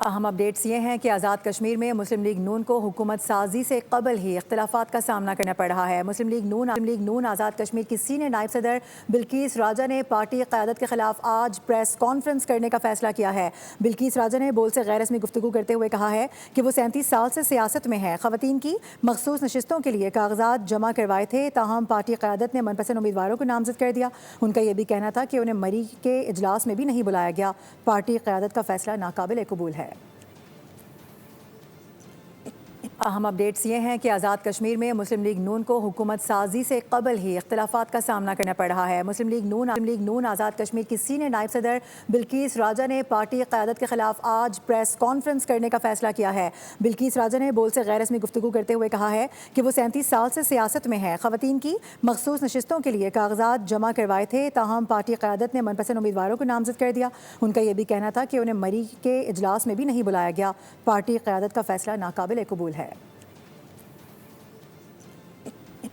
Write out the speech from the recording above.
اہم اپڈیٹس یہ ہیں کہ آزاد کشمیر میں مسلم لیگ نون کو حکومت سازی سے قبل ہی اختلافات کا سامنا کرنا پڑ رہا ہے۔ مسلم لیگ نون آزاد کشمیر کی سینئر نائب صدر بلقیس راجہ نے پارٹی قیادت کے خلاف آج پریس کانفرنس کرنے کا فیصلہ کیا ہے۔ بلقیس راجہ نے بول سے غیر رسمی گفتگو کرتے ہوئے کہا ہے کہ وہ 37 سال سے سیاست میں ہیں۔ خواتین کی مخصوص نشستوں کے لیے کاغذات جمع کروائے تھے، تاہم پارٹی قیادت نے من پسند امیدواروں کو نامزد کر دیا۔ ان کا یہ بھی کہنا تھا کہ انہیں مری کے اجلاس میں بھی نہیں بلایا گیا۔ پارٹی قیادت کا فیصلہ ناقابل قبول ہے۔ اہم اپڈیٹس یہ ہیں کہ آزاد کشمیر میں مسلم لیگ نون کو حکومت سازی سے قبل ہی اختلافات کا سامنا کرنا پڑ رہا ہے۔ مسلم لیگ نون آزاد کشمیر کی سینئر نائب صدر بلقیس راجہ نے پارٹی قیادت کے خلاف آج پریس کانفرنس کرنے کا فیصلہ کیا ہے۔ بلقیس راجہ نے بول سے غیر رسمی گفتگو کرتے ہوئے کہا ہے کہ وہ 37 سال سے سیاست میں ہیں۔ خواتین کی مخصوص نشستوں کے لیے کاغذات جمع کروائے تھے، تاہم پارٹی قیادت نے من پسند امیدواروں کو نامزد کر دیا۔ ان کا یہ بھی کہنا تھا کہ انہیں مری کے اجلاس میں بھی نہیں بلایا گیا۔ پارٹی قیادت کا فیصلہ ناقابل قبول ہے۔